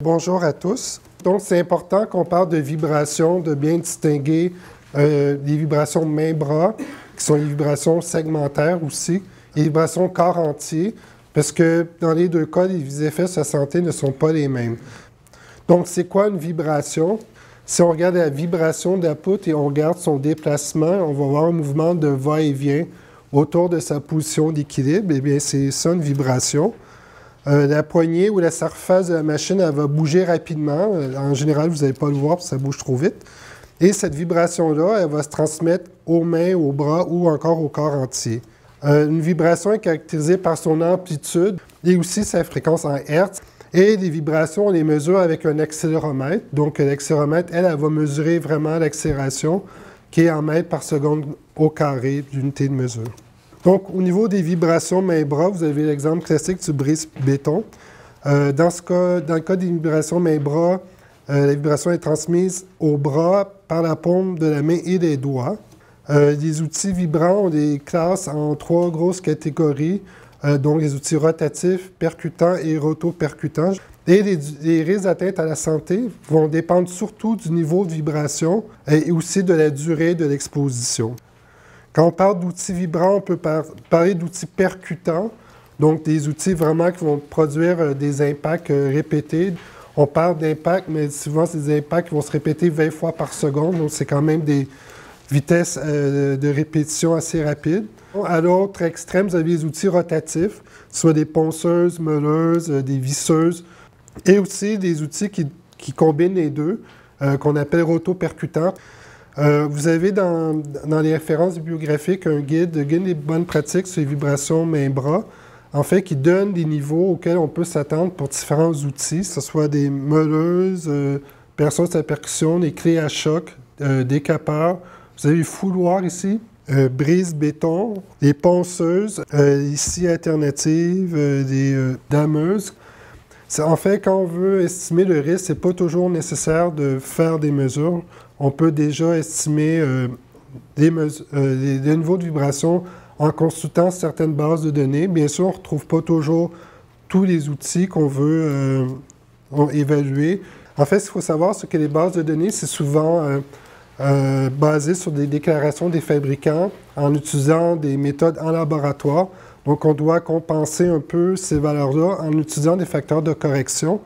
Bonjour à tous. Donc, c'est important qu'on parle de vibrations, de bien distinguer les vibrations main-bras, qui sont les vibrations segmentaires aussi, et les vibrations corps entier, parce que dans les deux cas, les effets sur la santé ne sont pas les mêmes. Donc, c'est quoi une vibration? Si on regarde la vibration de la poutre et on regarde son déplacement, on va voir un mouvement de va-et-vient autour de sa position d'équilibre. Eh bien, c'est ça une vibration. La poignée ou la surface de la machine, elle va bouger rapidement. En général, vous n'allez pas le voir parce que ça bouge trop vite. Et cette vibration-là, elle va se transmettre aux mains, aux bras ou encore au corps entier. Une vibration est caractérisée par son amplitude et aussi sa fréquence en Hertz. Et les vibrations, on les mesure avec un accéléromètre. Donc, l'accéléromètre, elle va mesurer vraiment l'accélération qui est en mètres par seconde au carré d'unité de mesure. Donc, au niveau des vibrations main-bras, vous avez l'exemple classique du brise-béton. Dans le cas des vibrations main-bras, la vibration est transmise au bras par la paume de la main et des doigts. Les outils vibrants, on les classe en trois grosses catégories, donc les outils rotatifs, percutants et rotopercutants. Et les risques d'atteinte à la santé vont dépendre surtout du niveau de vibration et aussi de la durée de l'exposition. Quand on parle d'outils vibrants, on peut parler d'outils percutants, donc des outils vraiment qui vont produire des impacts répétés. On parle d'impacts, mais souvent, c'est des impacts qui vont se répéter 20 fois par seconde, donc c'est quand même des vitesses de répétition assez rapides. À l'autre extrême, vous avez les outils rotatifs, soit des ponceuses, meuleuses, des visseuses, et aussi des outils qui combinent les deux, qu'on appelle rotopercutants. Vous avez dans les références bibliographiques un guide des bonnes pratiques sur les vibrations main-bras, en fait, qui donne des niveaux auxquels on peut s'attendre pour différents outils, que ce soit des meuleuses, perceuses à percussion, des clés à choc, des capeurs. Vous avez les fouloirs ici, brise-béton, des ponceuses, ici alternatives, des dameuses. En fait, quand on veut estimer le risque, ce n'est pas toujours nécessaire de faire des mesures. On peut déjà estimer des niveaux de vibration en consultant certaines bases de données. Bien sûr, on ne retrouve pas toujours tous les outils qu'on veut évaluer. En fait, ce qu'il faut savoir, c'est que les bases de données, c'est souvent basé sur des déclarations des fabricants en utilisant des méthodes en laboratoire. Donc, on doit compenser un peu ces valeurs-là en utilisant des facteurs de correction.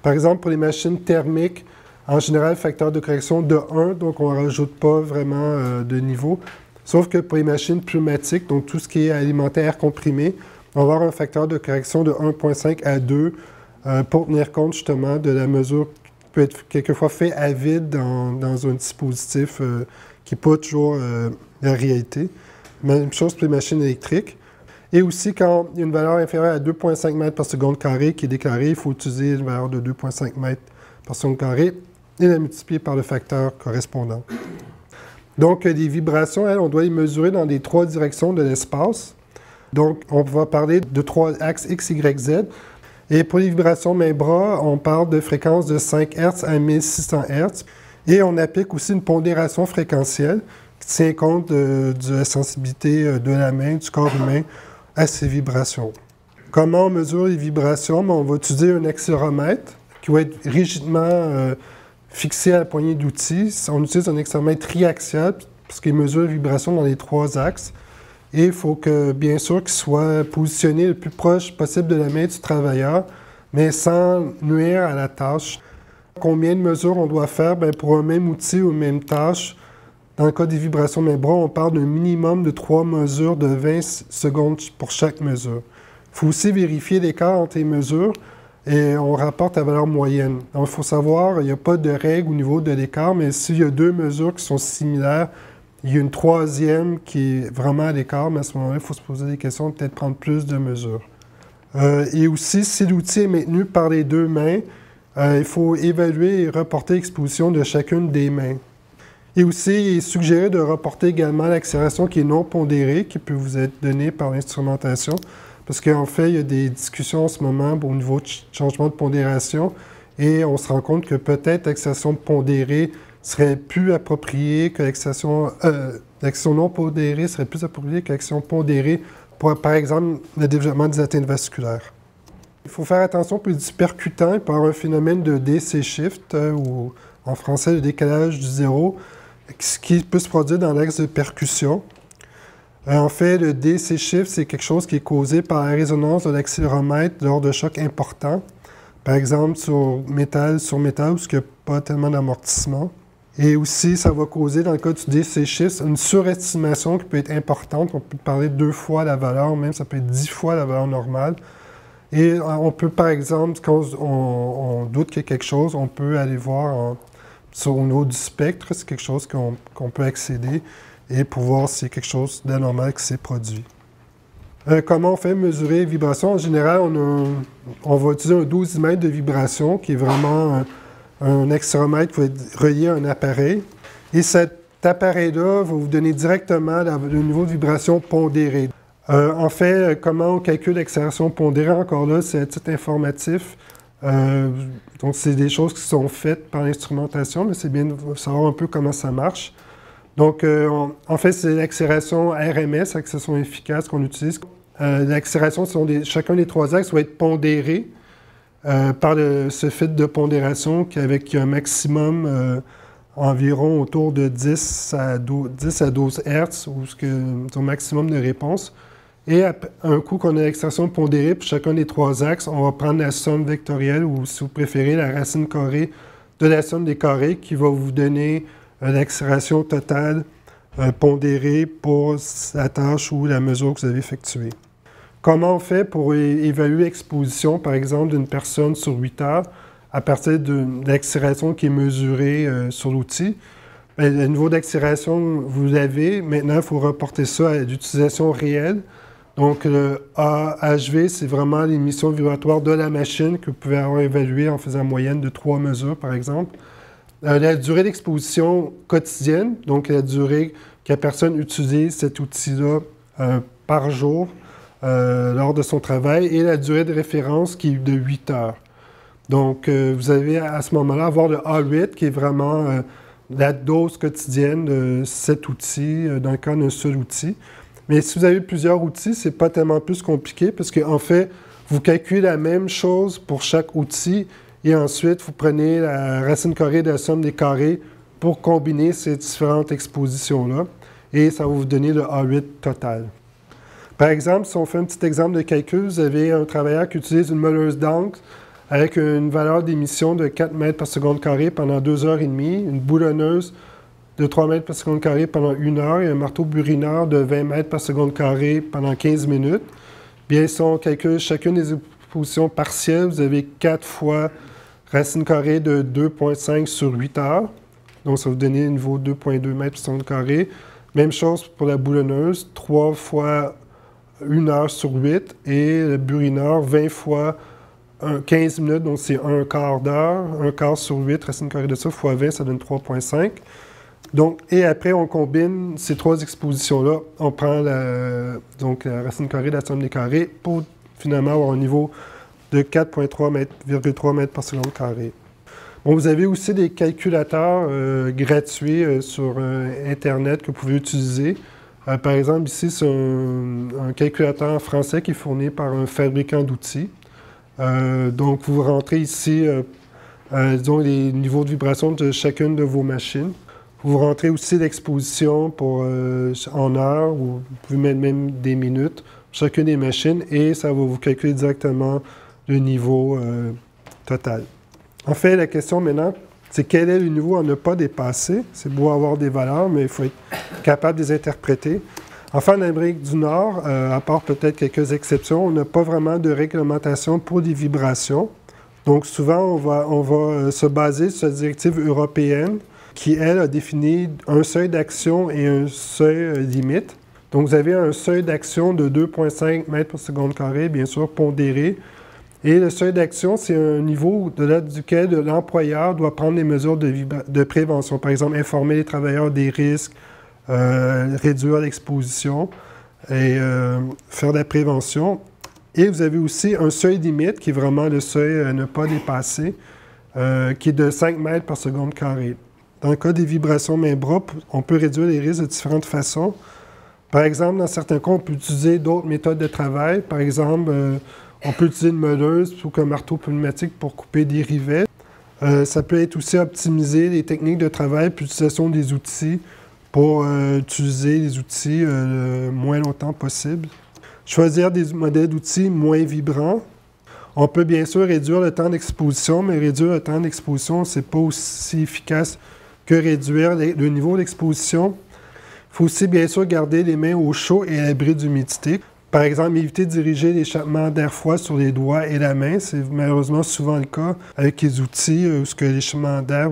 Par exemple, pour les machines thermiques, en général, facteur de correction de 1, donc on ne rajoute pas vraiment de niveau. Sauf que pour les machines pneumatiques, donc tout ce qui est alimentaire comprimé, on va avoir un facteur de correction de 1,5 à 2 pour tenir compte justement de la mesure qui peut être quelquefois fait à vide dans un dispositif qui n'est pas toujours la réalité. Même chose pour les machines électriques. Et aussi, quand il y a une valeur inférieure à 2,5 mètres par seconde carré qui est déclarée, il faut utiliser une valeur de 2,5 mètres par seconde carré et la multiplier par le facteur correspondant. Donc, les vibrations, on doit les mesurer dans les trois directions de l'espace. Donc, on va parler de trois axes X, Y, Z. Et pour les vibrations main-bras, on parle de fréquences de 5 Hz à 1600 Hz. Et on applique aussi une pondération fréquentielle qui tient compte de la sensibilité de la main, du corps humain à ces vibrations. Comment on mesure les vibrations? On va utiliser un accéléromètre qui va être rigidement fixé à la poignée d'outils. On utilise un accéléromètre triaxial parce qu'il mesure les vibrations dans les trois axes. Et il faut que, bien sûr, qu'il soit positionné le plus proche possible de la main du travailleur, mais sans nuire à la tâche. Combien de mesures on doit faire? Bien, pour un même outil ou une même tâche, dans le cas des vibrations main-bras, on parle d'un minimum de 3 mesures de 20 secondes pour chaque mesure. Il faut aussi vérifier l'écart entre les mesures et on rapporte la valeur moyenne. Donc, il faut savoir, il n'y a pas de règle au niveau de l'écart, mais s'il y a deux mesures qui sont similaires, il y a une troisième qui est vraiment à l'écart, mais à ce moment-là, il faut se poser des questions, peut-être prendre plus de mesures. Et aussi, si l'outil est maintenu par les deux mains, il faut évaluer et reporter l'exposition de chacune des mains. Et aussi, il est suggéré de reporter également l'accélération qui est non pondérée, qui peut vous être donnée par l'instrumentation, parce qu'en fait, il y a des discussions en ce moment au niveau de changement de pondération, et on se rend compte que peut-être l'accélération pondérée serait plus appropriée que l'accélération non pondérée serait plus appropriée que l'accélération pondérée pour, par exemple, le développement des atteintes vasculaires. Il faut faire attention pour les percutants, il peut y avoir un phénomène de DC shift, ou en français le décalage du zéro, qui peut se produire dans l'axe de percussion. En fait, le DC shift, c'est quelque chose qui est causé par la résonance de l'accéléromètre lors de chocs importants. Par exemple, sur métal, où il n'y a pas tellement d'amortissement. Et aussi, ça va causer, dans le cas du DC shift, une surestimation qui peut être importante. On peut parler 2 fois la valeur, même ça peut être 10 fois la valeur normale. Et on peut, par exemple, quand on doute qu'il y a quelque chose, on peut aller voir au niveau du spectre, c'est quelque chose qu'on peut accéder et pour voir s'il y a quelque chose d'anormal qui s'est produit. Comment on fait mesurer les vibrations? En général, on va utiliser un dosimètre de vibration qui est vraiment un accéléromètre qui va être relié à un appareil. Et cet appareil-là va vous donner directement le niveau de vibration pondéré. En fait, comment on calcule l'accélération pondérée? Encore là, c'est un titre informatif. Donc, c'est des choses qui sont faites par l'instrumentation, mais c'est bien de savoir un peu comment ça marche. Donc, en fait, c'est l'accélération RMS, accélération efficace, qu'on utilise. L'accélération, chacun des 3 axes va être pondéré par ce fait de pondération avec un maximum environ autour de 10 à 12 Hz, ou son maximum de réponse. Et un coup qu'on a l'accélération pondérée pour chacun des 3 axes, on va prendre la somme vectorielle, ou si vous préférez, la racine carrée de la somme des carrés, qui va vous donner l'accélération totale pondérée pour la tâche ou la mesure que vous avez effectuée. Comment on fait pour évaluer l'exposition, par exemple, d'une personne sur 8 heures à partir de l'accélération qui est mesurée sur l'outil? Le niveau d'accélération, vous l'avez. Maintenant, il faut reporter ça à l'utilisation réelle. Donc, le AHV, c'est vraiment l'émission vibratoire de la machine que vous pouvez avoir évaluée en faisant moyenne de 3 mesures, par exemple. La durée d'exposition quotidienne, donc la durée que la personne utilise cet outil-là par jour lors de son travail, et la durée de référence qui est de 8 heures. Donc, vous allez à ce moment-là avoir le A8 qui est vraiment la dose quotidienne de cet outil, dans le cas d'un seul outil. Mais si vous avez plusieurs outils, c'est pas tellement plus compliqué parce qu'en fait, vous calculez la même chose pour chaque outil et ensuite, vous prenez la racine carrée de la somme des carrés pour combiner ces différentes expositions-là et ça va vous donner le A8 total. Par exemple, si on fait un petit exemple de calcul, vous avez un travailleur qui utilise une meuleuse d'encre avec une valeur d'émission de 4 mètres par seconde carré pendant 2 heures et demie, une boulonneuse de 3 mètres par seconde carré pendant 1 heure et un marteau burineur de 20 mètres par seconde carré pendant 15 minutes. Bien, si on calcule chacune des expositions partielles, vous avez 4 fois racine carrée de 2,5 sur 8 heures. Donc, ça va vous donner un niveau de 2,2 mètres par seconde carré. Même chose pour la boulonneuse, 3 fois 1 heure sur 8. Et le burineur, 20 fois 15 minutes, donc c'est un quart d'heure. 1 quart sur 8, racine carrée de ça, fois 20, ça donne 3,5. Donc, et après, on combine ces 3 expositions-là. On prend la racine carrée de la somme des carrés pour finalement avoir un niveau de 4,3 mètres par seconde carré. Bon, vous avez aussi des calculateurs gratuits sur Internet que vous pouvez utiliser. Par exemple, ici, c'est un calculateur français qui est fourni par un fabricant d'outils. Donc, vous rentrez ici, disons, les niveaux de vibration de chacune de vos machines. Vous rentrez aussi l'exposition en heures, ou vous pouvez mettre même des minutes, chacune des machines, et ça va vous calculer directement le niveau total. En fait, la question maintenant, c'est quel est le niveau à ne pas dépasser? C'est beau avoir des valeurs, mais il faut être capable de les interpréter. Enfin, en Amérique du Nord, à part peut-être quelques exceptions, on n'a pas vraiment de réglementation pour les vibrations. Donc souvent, on va se baser sur la directive européenne qui, elle, a défini un seuil d'action et un seuil limite. Donc vous avez un seuil d'action de 2,5 mètres par seconde carré, bien sûr, pondéré. Et le seuil d'action, c'est un niveau au-delà duquel l'employeur doit prendre des mesures de prévention. Par exemple, informer les travailleurs des risques, réduire l'exposition et faire de la prévention. Et vous avez aussi un seuil limite, qui est vraiment le seuil à ne pas dépasser, qui est de 5 mètres par seconde carré. Dans le cas des vibrations main-bras, on peut réduire les risques de différentes façons. Par exemple, dans certains cas, on peut utiliser d'autres méthodes de travail. Par exemple, On peut utiliser une meuleuse ou un marteau pneumatique pour couper des rivets. Ça peut être aussi optimiser les techniques de travail puis l'utilisation des outils pour utiliser les outils le moins longtemps possible. Choisir des modèles d'outils moins vibrants. On peut bien sûr réduire le temps d'exposition, mais réduire le temps d'exposition, ce n'est pas aussi efficace que réduire le niveau d'exposition. Il faut aussi bien sûr garder les mains au chaud et à l'abri d'humidité. Par exemple, éviter de diriger l'échappement d'air froid sur les doigts et la main. C'est malheureusement souvent le cas avec les outils où l'échappement d'air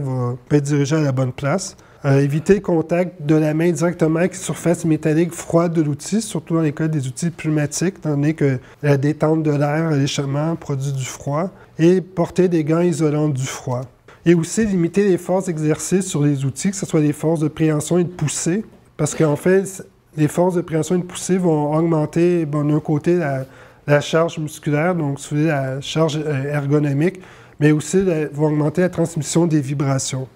peut être dirigé à la bonne place. Éviter le contact de la main directement avec la surface métallique froide de l'outil, surtout dans les cas des outils pneumatiques, étant donné que la détente de l'air à l'échappement produit du froid. Et porter des gants isolants du froid. Et aussi limiter les forces exercées sur les outils, que ce soit des forces de préhension et de poussée, parce qu'en fait, les forces de préhension et de poussée vont augmenter, d'un côté, la charge musculaire, donc la charge ergonomique, mais aussi vont augmenter la transmission des vibrations.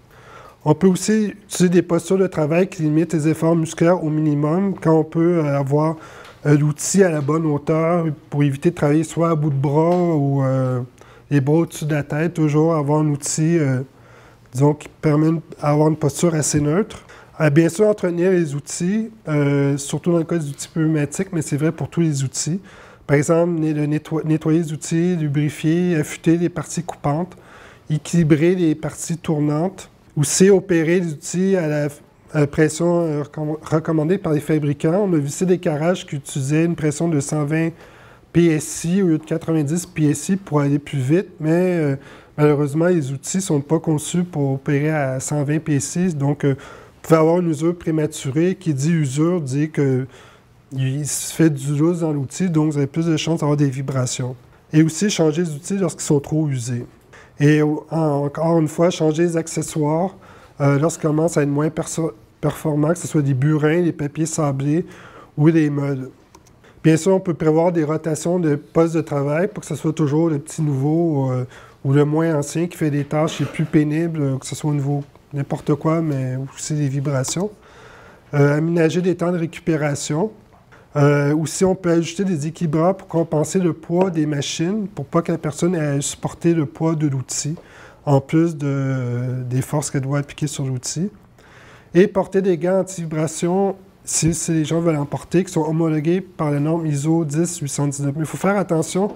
On peut aussi utiliser des postures de travail qui limitent les efforts musculaires au minimum, quand on peut avoir l'outil à la bonne hauteur pour éviter de travailler soit à bout de bras ou les bras au-dessus de la tête, toujours avoir un outil, disons, qui permet d'avoir une posture assez neutre. Bien sûr, entretenir les outils, surtout dans le cas des outils pneumatiques, mais c'est vrai pour tous les outils. Par exemple, nettoyer les outils, lubrifier, affûter les parties coupantes, équilibrer les parties tournantes. Aussi, opérer les outils à la pression recommandée par les fabricants. On a vu ici des carrages qui utilisaient une pression de 120 PSI au lieu de 90 PSI pour aller plus vite, mais malheureusement, les outils ne sont pas conçus pour opérer à 120 PSI. Donc, vous pouvez avoir une usure prématurée. Qui dit usure dit qu'il se fait du lousse dans l'outil, donc vous avez plus de chances d'avoir des vibrations. Et aussi, changer les outils lorsqu'ils sont trop usés. Et encore une fois, changer les accessoires lorsqu'ils commencent à être moins performants, que ce soit des burins, des papiers sablés ou des meules. Bien sûr, on peut prévoir des rotations de postes de travail pour que ce soit toujours le petit nouveau ou le moins ancien qui fait des tâches les plus pénibles, que ce soit au niveau n'importe quoi, mais aussi des vibrations. Aménager des temps de récupération. Aussi, on peut ajouter des équilibrateurs pour compenser le poids des machines, pour pas que la personne ait à supporter le poids de l'outil, en plus des forces qu'elle doit appliquer sur l'outil. Et porter des gants anti-vibration, si les gens veulent en porter, qui sont homologués par la norme ISO 10819. Mais il faut faire attention,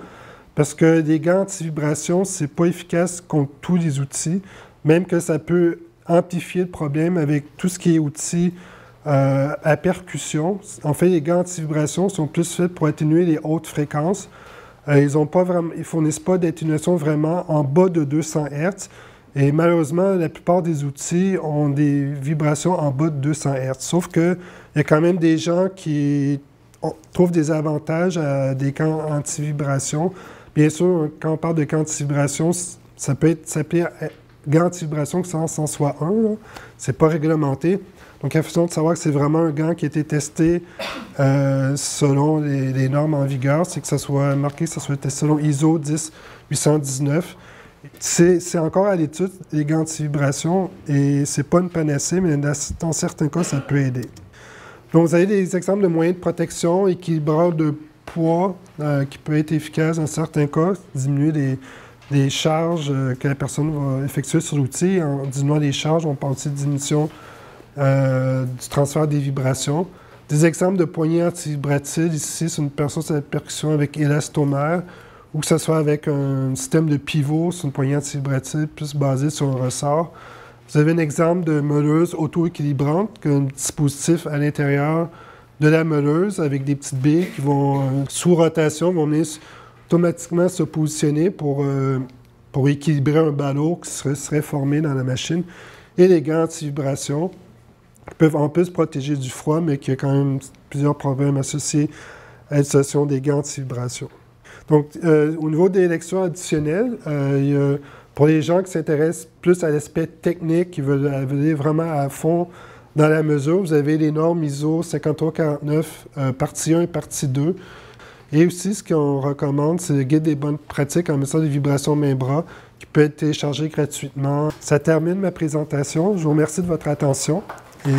parce que les gants anti-vibration, c'est pas efficace contre tous les outils, même que ça peut amplifier le problème avec tout ce qui est outils à percussion. En fait, les gants anti-vibration sont plus faits pour atténuer les hautes fréquences. Ils ne fournissent pas d'atténuation vraiment en bas de 200 Hz. Et malheureusement, la plupart des outils ont des vibrations en bas de 200 Hz. Sauf qu'il y a quand même des gens qui trouvent des avantages à des gants anti-vibration. Bien sûr, quand on parle de gants anti-vibration, ça peut être s'appeler gants anti-vibration sans soit un. Ce n'est pas réglementé. Donc, il y a façon de savoir que c'est vraiment un gant qui a été testé selon les normes en vigueur. C'est que ça soit marqué, que ça soit testé selon ISO 10819. C'est encore à l'étude, les gants anti-vibration, et c'est pas une panacée, mais dans certains cas, ça peut aider. Donc, vous avez des exemples de moyens de protection, équilibreur de poids qui peut être efficace dans certains cas, diminuer les charges que la personne va effectuer sur l'outil. En diminuant les charges, on parle aussi de diminution du transfert des vibrations. Des exemples de poignées anti-vibratiles, ici, c'est une personne sur la percussion avec élastomère, ou que ce soit avec un système de pivot, c'est une poignée anti-vibratile plus basée sur un ressort. Vous avez un exemple de meuleuse auto-équilibrante, qui a un dispositif à l'intérieur de la meuleuse avec des petites billes qui vont, sous rotation, vont venir automatiquement se positionner pour équilibrer un ballot qui serait formé dans la machine. Et les gants anti-vibration qui peuvent en plus protéger du froid, mais qui a quand même plusieurs problèmes associés à l'utilisation des gants anti-vibration. Donc, au niveau des lectures additionnelles, pour les gens qui s'intéressent plus à l'aspect technique, qui veulent aller vraiment à fond dans la mesure, vous avez les normes ISO 5349, partie 1 et partie 2. Et aussi, ce qu'on recommande, c'est le guide des bonnes pratiques en matière de vibration main-bras, qui peut être téléchargé gratuitement. Ça termine ma présentation. Je vous remercie de votre attention. Et,